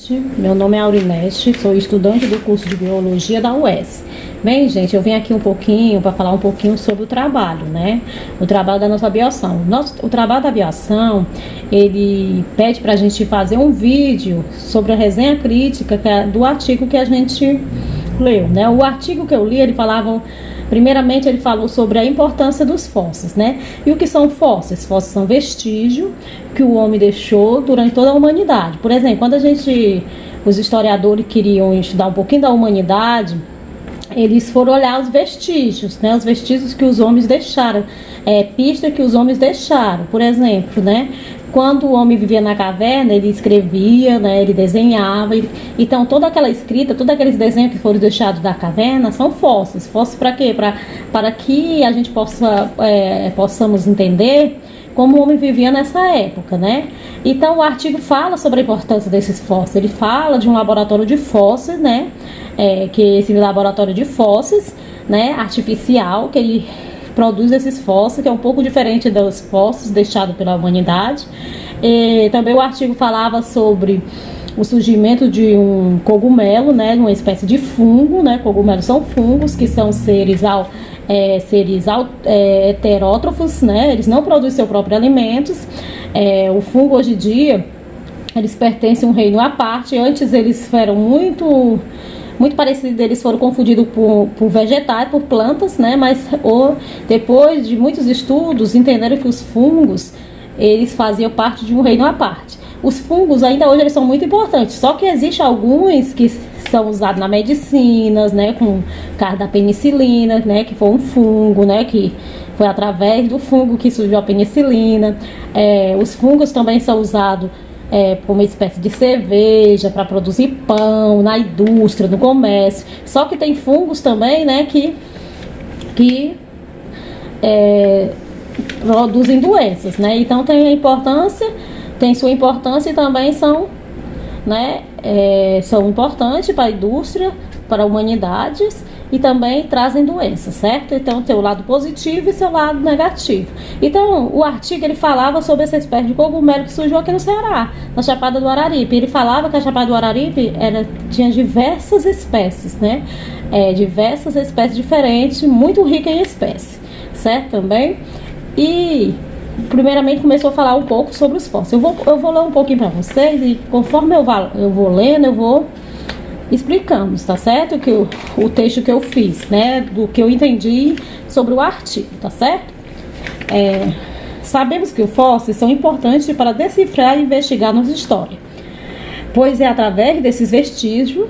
Meu nome é Aurinete, sou estudante do curso de Biologia da UES. Bem, gente, eu vim aqui um pouquinho para falar um pouquinho sobre o trabalho, né? O trabalho da nossa bioação. O trabalho da bioação, ele pede para a gente fazer um vídeo sobre a resenha crítica do artigo que a gente leu, né? O artigo que eu li, primeiramente ele falou sobre a importância dos fósseis, né? E o que são fósseis? Fósseis são vestígios que o homem deixou durante toda a humanidade. Por exemplo, quando os historiadores queriam estudar um pouquinho da humanidade, eles foram olhar os vestígios, né? Os vestígios que os homens deixaram, pistas que os homens deixaram. Por exemplo, né? Quando o homem vivia na caverna, ele escrevia, né? Ele desenhava. Então, toda aquela escrita, todos aqueles desenhos que foram deixados da caverna são fósseis. Fósseis para quê? Para que a gente possamos entender como o homem vivia nessa época, né? Então, o artigo fala sobre a importância desses fósseis. Ele fala de um laboratório de fósseis, né? Que esse laboratório de fósseis, né? Artificial, que ele produz esses fósseis, que é um pouco diferente dos fósseis deixados pela humanidade. E também o artigo falava sobre o surgimento de um cogumelo, né? Uma espécie de fungo, né? Cogumelos são fungos, que são seres heterótrofos, né? Eles não produzem seus próprios alimentos. O fungo hoje em dia, eles pertencem a um reino à parte. Antes eles eram muito parecidos, eles foram confundidos por vegetais, por plantas, né? Mas depois de muitos estudos, entenderam que os fungos, eles faziam parte de um reino à parte. Os fungos ainda hoje eles são muito importantes, só que existem alguns que são usados na medicina, né? Com o caso da penicilina, né? Que foi um fungo, né? Que foi através do fungo que surgiu a penicilina. Os fungos também são usados por uma espécie de cerveja, para produzir pão, na indústria, no comércio. Só que tem fungos também, né, que produzem doenças, né? Então tem sua importância e também são importantes para a indústria, para a humanidade, e também trazem doenças, certo? Então tem o lado positivo e seu lado negativo. Então o artigo ele falava sobre essa espécie de cogumelo que surgiu aqui no Ceará, na Chapada do Araripe. Ele falava que a Chapada do Araripe tinha diversas espécies, né? Diversas espécies diferentes, muito rica em espécies, certo? Também. E primeiramente começou a falar um pouco sobre os fósseis. Eu vou ler um pouquinho para vocês e conforme eu vou lendo, eu vou explicando, tá certo? O texto que eu fiz, né? Do que eu entendi sobre o artigo, tá certo? Sabemos que os fósseis são importantes para decifrar e investigar nossa história, pois é através desses vestígios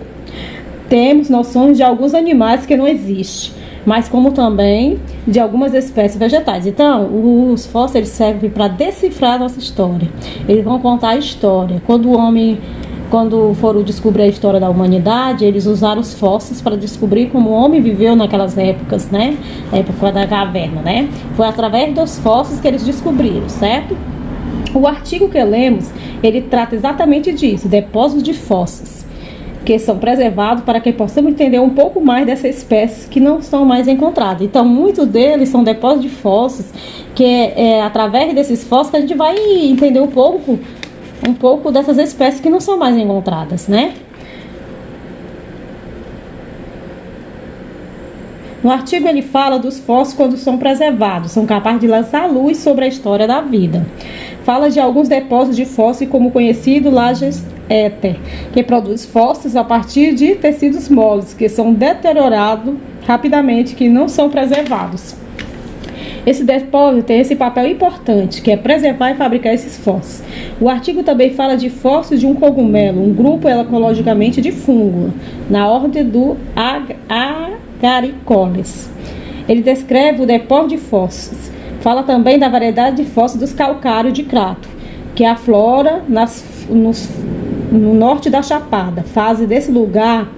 temos noções de alguns animais que não existem, mas como também de algumas espécies vegetais. Então, os fósseis servem para decifrar a nossa história. Eles vão contar a história. Quando foram descobrir a história da humanidade, eles usaram os fósseis para descobrir como o homem viveu naquelas épocas, né? A época da caverna, né? Foi através dos fósseis que eles descobriram, certo? O artigo que lemos, ele trata exatamente disso, depósitos de fósseis, que são preservados para que possamos entender um pouco mais dessa espécie que não são mais encontradas. Então, muitos deles são depósitos de fósseis, que através desses fósseis que a gente vai entender um pouco dessas espécies que não são mais encontradas, né? No artigo ele fala dos fósseis quando são preservados, são capazes de lançar luz sobre a história da vida. Fala de alguns depósitos de fósseis, como o conhecido Lajes Éter, que produz fósseis a partir de tecidos moles, que são deteriorados rapidamente, que não são preservados. Esse depósito tem esse papel importante, que é preservar e fabricar esses fósseis. O artigo também fala de fósseis de um cogumelo, um grupo ecologicamente de fungo, na ordem do Agaricoles. Ele descreve o depósito de fósseis. Fala também da variedade de fósseis dos calcários de Crato, que aflora no norte da Chapada, fase desse lugar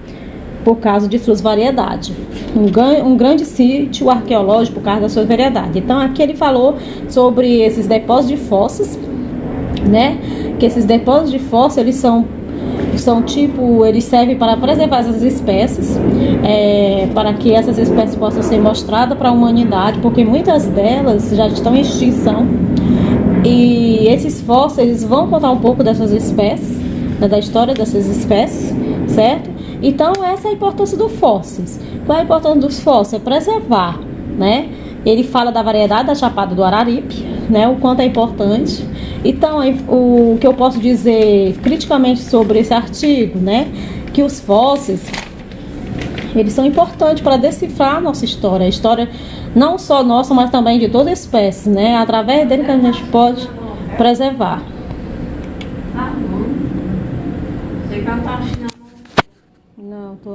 por causa de suas variedades. Um grande sítio arqueológico por causa da sua variedade. Então aqui ele falou sobre esses depósitos de fósseis, né? Que esses depósitos de fósseis eles servem para preservar essas espécies, para que essas espécies possam ser mostradas para a humanidade, porque muitas delas já estão em extinção. E esses fósseis vão contar um pouco dessas espécies, né, da história dessas espécies, certo? Então, essa é a importância dos fósseis. Qual é a importância dos fósseis? É preservar, né? Ele fala da variedade da Chapada do Araripe, né? O quanto é importante. Então, o que eu posso dizer criticamente sobre esse artigo, né? Que os fósseis, eles são importantes para decifrar a nossa história. A história não só nossa, mas também de toda espécie, né? Através dele que a gente pode preservar. Tá bom. Você cantar